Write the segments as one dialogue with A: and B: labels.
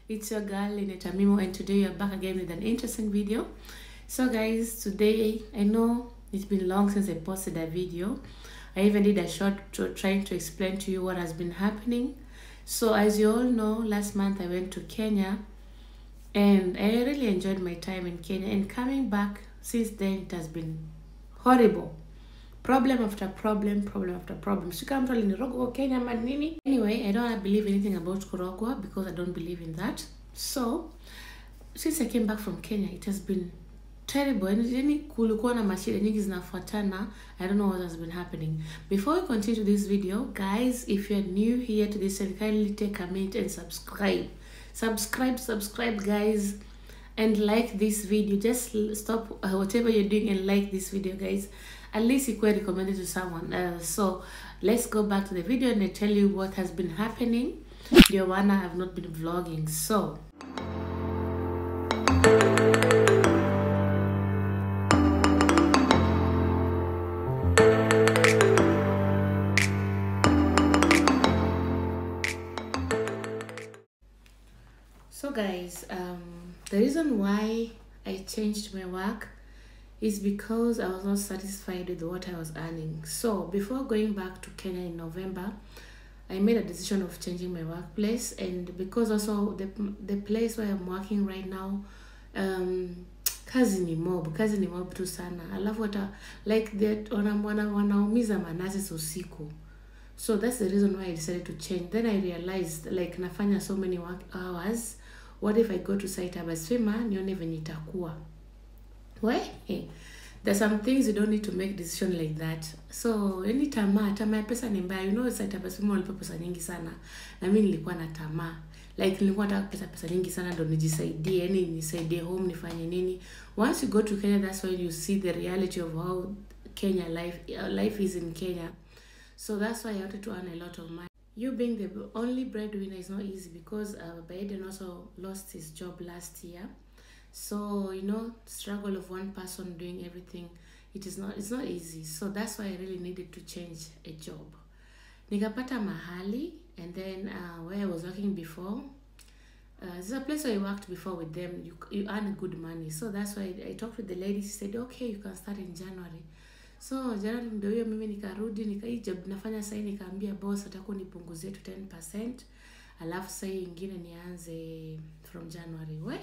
A: It's your girl Lynetamimo, and today you're back again with an interesting video. So guys, today I know it's been long since I posted a video. I even did a short trying to explain to you what has been happening. So as you all know, last month I went to Kenya and I really enjoyed my time in Kenya, and coming back since then it has been horrible. Problem after problem after problem. Sikamtu alinirogwa Kenya manini. Anyway, I don't believe anything about kurogwa because I don't believe in that. So since I came back from Kenya, it has been terrible. And yani kulikuwa na mashida nyingi zinafuatana. I don't know what has been happening. Before we continue this video, guys, if you're new here to this channel, kindly take a minute and subscribe. Subscribe guys, and like this video. Just stop whatever you're doing and like this video, guys. At least it could recommend it to someone. So let's go back to the video and I tell you what has been happening. Joanna, I have not been vlogging. So guys, the reason why I changed my work is because I was not satisfied with what I was earning. So before going back to Kenya in November, I made a decision of changing my workplace, and because also the place where I'm working right now, kazi ni mob tu sana. Alafu hata like that wanaumiza manasi usiku. So that's the reason why I decided to change. Then I realized like nafanya so many work hours. What if I go to site abasema nione venye itakuwa? Why? There's some things you don't need to make decision like that. So any tamaa ya pesa ni mbaya. You know, site abasema walipa pesa nyingi sana. Na mimi nilikuwa na tamaa. Like nilikuwa nataka pesa nyingi sana ndo nijisaidie, yani nisaidie home, nifanye nini. Once you go to Kenya, that's when you see the reality of how Kenya life is in Kenya. So that's why I wanted to earn a lot of money. You being the only breadwinner is not easy because Biden also lost his job last year. So, you know, struggle of one person doing everything, it's not easy. So that's why I really needed to change a job. Nikapata mahali, and then where I was working before, there's a place where I worked before with them, you earn good money. So that's why I talked with the lady. She said, okay, you can start in January. So January ndio hiyo mimi nikarudi job nafanya sasa, nikaambia boss atakuwa nipunguzie to 10%, alafu sasa ingine nianze from January.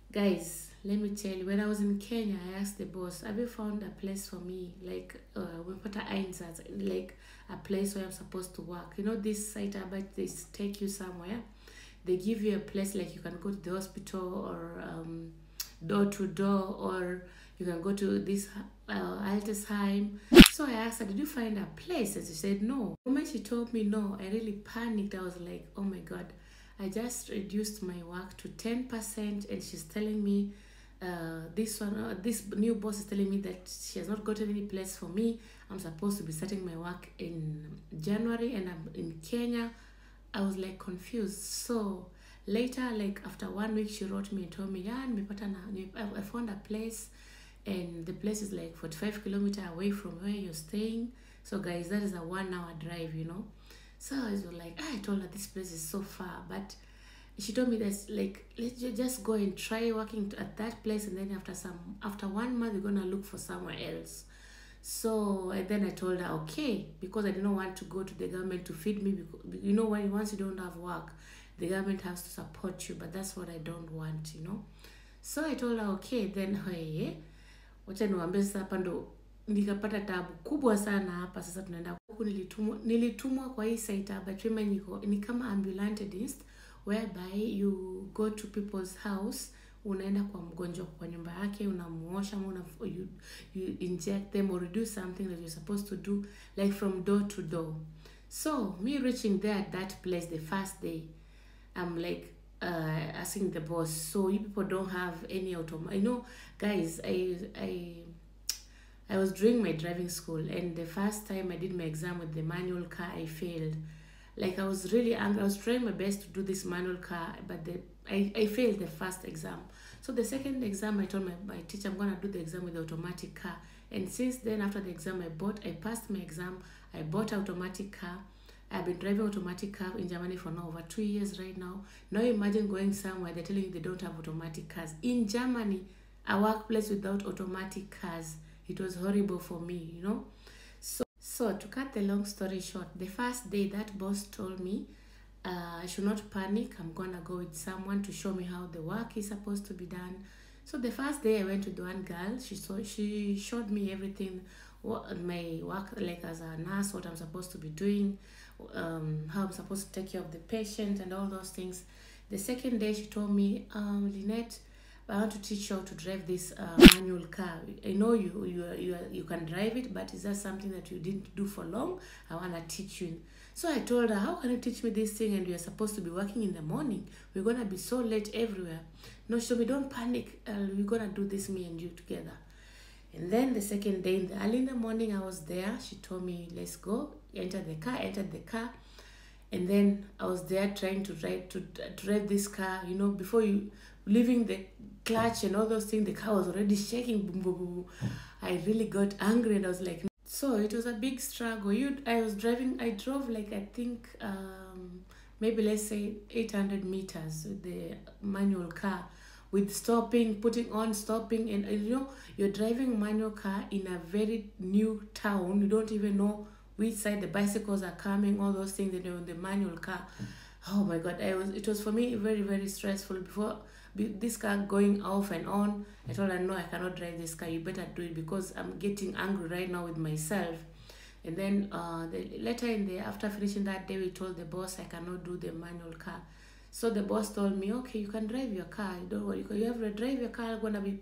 A: Guys, let me tell you, when I was in Kenya, I asked the boss, have you found a place for me, like like a place where I'm supposed to work? You know, this site about they take you somewhere, they give you a place like you can go to the hospital or door to door, or you can go to this Altersheim. So I asked her, did you find a place? And she said no. The moment she told me no, I really panicked. I was like, oh my god, I just reduced my work to 10%, and she's telling me this new boss is telling me that she has not gotten any place for me. I'm supposed to be starting my work in January, and I'm in Kenya. I was like confused. So later, like after 1 week, she wrote me and told me, yeah, I found a place, and the place is like 45 kilometers away from where you're staying. So guys, that is a 1 hour drive, you know. So I was like, I told her this place is so far, but she told me that's like, let's just go and try working at that place, and then after 1 month we're gonna look for somewhere else. So and then I told her okay, because I didn't want to go to the government to feed me, because you know, once you don't have work, the government has to support you, but that's what I don't want, you know. So I told her okay, then wacha niwaambie sasa hapa ndo nikapata tabu kubwa sana hapa. Sasa tunaenda huku, nilitumwa kwa hii site but ni kama ambulantist, whereby you go to people's house, unaenda kwa mgonjwa kwa nyumba yake, unamuosha, you inject them or do something that you're supposed to do, like from door to door. So me reaching there at that place the first day, I'm like asking the boss, so you people don't have any you know, guys, I was doing my driving school, and the first time I did my exam with the manual car, I failed. Like I was really angry. I was trying my best to do this manual car, but I failed the first exam. So the second exam, I told my teacher, I'm gonna do the exam with the automatic car. And since then, after the exam, I passed my exam, I bought automatic car. I've been driving automatic car in Germany for now over 2 years right now. Now imagine going somewhere, they're telling you they don't have automatic cars. In Germany, a workplace without automatic cars. It was horrible for me, you know. So to cut the long story short, the first day that boss told me I should not panic. I'm gonna go with someone to show me how the work is supposed to be done. So the first day I went with one girl. She showed me everything, what my work like as a nurse, what I'm supposed to be doing, how I'm supposed to take care of the patient and all those things. The second day she told me, Lynet, I want to teach you how to drive this manual car. I know you can drive it, but is that something that you didn't do for long? I want to teach you. So I told her, how can you teach me this thing and we are supposed to be working in the morning? We're going to be so late everywhere. No, she told me, don't panic. We're going to do this, me and you together. And then the second day, early in the morning, I was there. She told me, let's go. Entered the car. And then I was there trying to drive this car. You know, before you leaving the clutch and all those things, the car was already shaking. Boom, boom, boom. I really got angry and I was like, so it was a big struggle. I drove like, I think, maybe let's say 800 meters with the manual car, with stopping, putting on, stopping. And you know, you're driving manual car in a very new town. You don't even know which side the bicycles are coming, all those things, and you're in the manual car. Oh my God, it was for me very, very stressful. Before this car going off and on, I told her, no, I cannot drive this car. You better do it because I'm getting angry right now with myself. And then later after finishing that day, we told the boss I cannot do the manual car. So the boss told me, okay, you can drive your car. Don't worry, you have to drive your car. I'm gonna be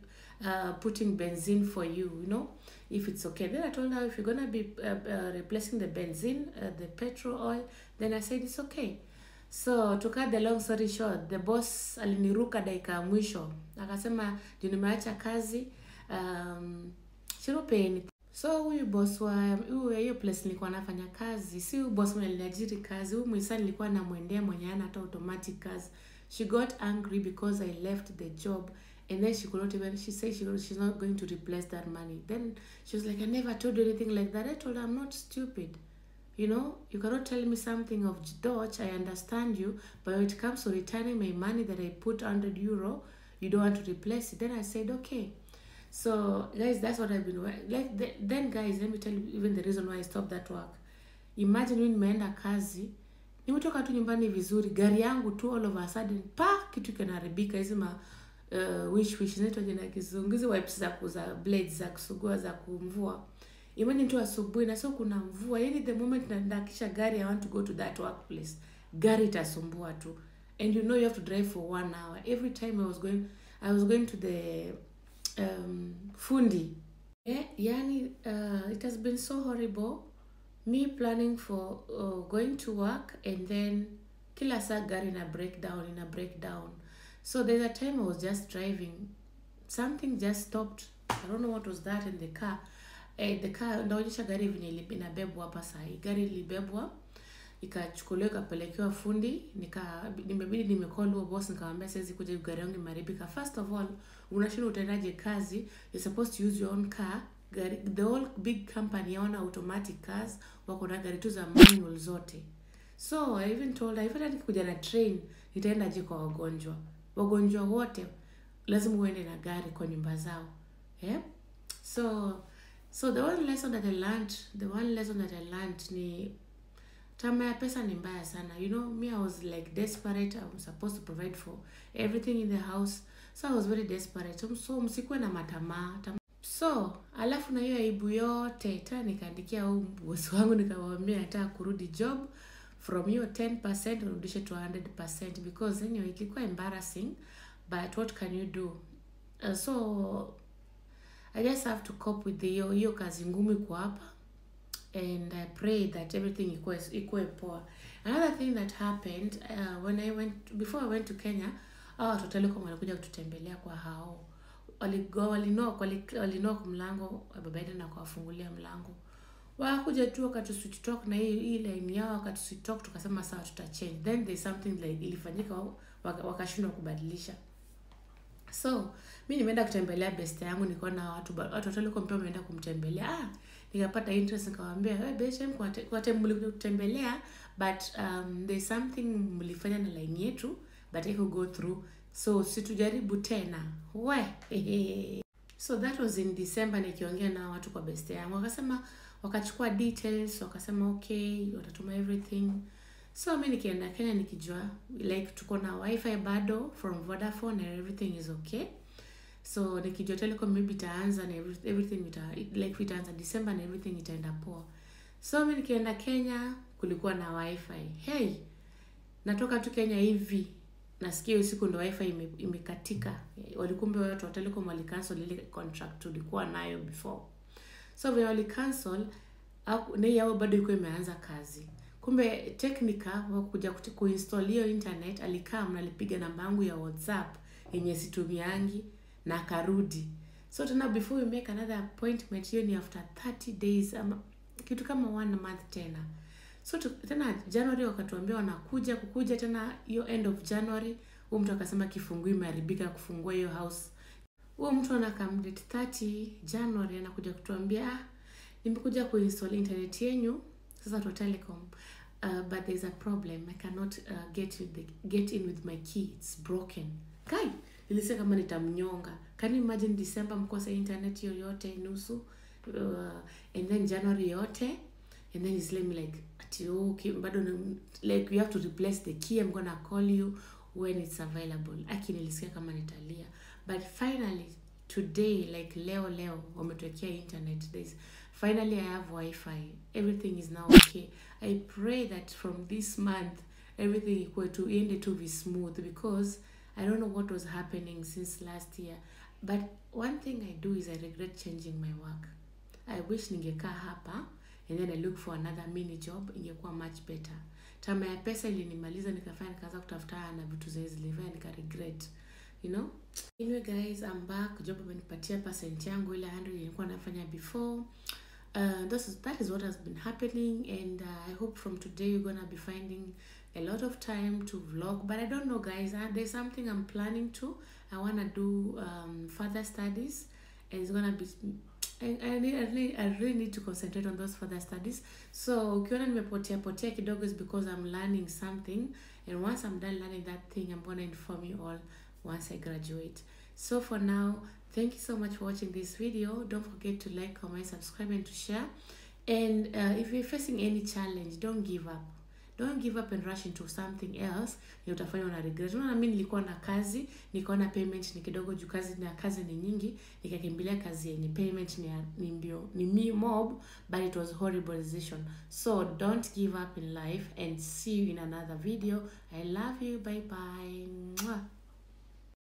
A: putting benzene for you, you know, if it's okay. Then I told her, if you're gonna be replacing the benzene, the petrol oil, then I said it's okay. So to cut the long story short, the boss aliniruka dakika ya mwisho. Akasema ndio nimeacha kazi, she don't pay anything. So huyu boss wa hiyo place nilikuwa nafanya kazi, si huyu boss mwenye aliniajiri kazi, huyu mwisa nilikuwa namwendea mwenye hana hata automatic cars. She got angry because I left the job, and then she could not even, she said she's not going to replace that money. Then she was like, I never told you anything like that. I told her, I'm not stupid. You know, you cannot tell me something of Dutch. I understand you, but when it comes to returning my money that I put €100, you don't want to replace it. Then I said, okay. So guys, that's what I've been like. Then guys, let me tell you even the reason why I stopped that work. Imagine when nimeenda kazi, nimetoka tu nyumbani vizuri, gari yangu tu all of a sudden kitu kinaharibika. Hizi wish zinaitwa jina kizungu, hizi wipes za blades za kusugua za kumvua. Imagine tu asubuhi na sio kuna mvua, yani the moment nakisha gari, I want to go to that workplace, gari itasumbua tu. And you know you have to drive for 1 hour. Every time I was going to the fundi. Yeah, yani it has been so horrible. Me planning for going to work, and then kila saa gari in a breakdown. So there's a time I was just driving, something just stopped. I don't know what was that in the car. The car, ndaonyesha gari venye inabebwa hapa sahi. Gari ilibebwa, ikachukuliwa ikapelekewa fundi, nimebidi nimecall huo boss, nikamwambia siwezi kuja, gari yangu imeharibika. First of all, unashinda utaendaje kazi? You're supposed to use your own car. The whole big company yaona automatic cars, wako na gari tu za manual zote. So I even told her, if nikikuja na train, nitaendaje kwa wagonjwa? Wagonjwa wote lazima uende na gari kwa nyumba zao. Yeah? So the one lesson that I learned ni tamaa ya pesa ni mbaya sana. You know, me, I was like desperate. I was supposed to provide for everything in the house. So I was very desperate. So msikuwe na matamaa. So alafu na hiyo aibu yote, tena nikaandikia huyu boss wangu, nikamwambia nataka kurudi job, from your 10% urudishe to 100%, because anyway ilikuwa embarrassing, but what can you do? So I just have to cope with hiyo kazi ngumu kwa hapa, and I pray that everything ikuwe poa. Another thing that happened before I went to Kenya, watoto walikuja kututembelea kwa hao. Walinok mlango, baba yetu na kuwafungulia mlango. Wakuja tu wakatu talk na hii line yao, wakatu talk, tukasema sawa tutachange. Then there's something like ilifanyika, wakashindwa kubadilisha. So mimi nimeenda kutembelea best yangu, niko na watu walikuwa mpya wameenda kumtembelea. Nikapata interest, nikamwambia, "Hey best yangu, kwa time mlikuja kutembelea, but there's something mlifanya na line yetu but I could go through, so situjaribu tena we. So that was in December. Nikiongea na watu kwa best yangu, wakasema wakachukua details, wakasema okay watatuma everything. So mimi nikienda Kenya nikijua like tuko na wifi bado from Vodafone and everything is okay. So nikijua Telecom maybe itaanza na everything like itaanza December and everything itaenda poa. So mimi nikienda Kenya kulikuwa na wifi. Hey, natoka tu Kenya hivi nasikia usiku ndo wifi imekatika. Walikumbe watu wa Telecom walicancel ile contract tulikuwa nayo before. So when wali cancel na yao bado iko imeanza kazi. Kumbe technica wakuja kuinstall hiyo internet alikaa mnalipiga namba yangu ya WhatsApp yenye situmiangi na karudi. So tena before we make another appointment, hiyo ni after 30 days ama kitu kama 1 month tena. So tena January wakatuambia kukuja tena hiyo end of January, huyo mtu akasema kifunguu imeharibika kufungua hiyo house. Huyo mtu anakam date 30 January anakuja kutuambia nimekuja kuinstall internet yenu sasa to Telecom, but there's a problem, I cannot get in with my key, it's broken. Kai, nilisema kama nitamnyonga. Can you imagine December mkosa internet yoyote nusu, and then January yote, and then he's like ati okay bado like we have to replace the key, I'm gonna call you when it's available. Nilisikia kama nitalia, but finally today, like leo wametuwekea internet. Finally I have wifi, everything is now okay. I pray that from this month everything equal to end to be smooth, because I don't know what was happening since last year. But one thing I do is I regret changing my work. I wish ningekaa hapa and then I look for another mini job, ingekuwa much better. Tama ya pesa ilinimaliza, nikaanza kutafuta na vitu zilizofanya nika regret, you know. Anyway guys, I'm back. Job amenipatia percent yangu ile 100 nilikuwa nafanya before. That is what has been happening, and I hope from today you're gonna be finding a lot of time to vlog. But I don't know guys, there's something I'm planning to. I want to do further studies, and it's gonna be I really need to concentrate on those further studies. So ukiona nimepotea kidogo is because I'm learning something, and once I'm done learning that thing, I'm gonna inform you all once I graduate. So for now, thank you so much for watching this video. Don't forget to like, comment, subscribe, and to share. And if you're facing any challenge, don't give up. Don't give up and rush into something else. Utafanya una regret. Unaona mimi nilikuwa na kazi, nikaona payment ni kidogo juu kazi ni nyingi, nikakimbilia kazi yenye payment ni MPESA, but it was horrible decision. So don't give up in life, and see you in another video. I love you. Bye bye. Mwah.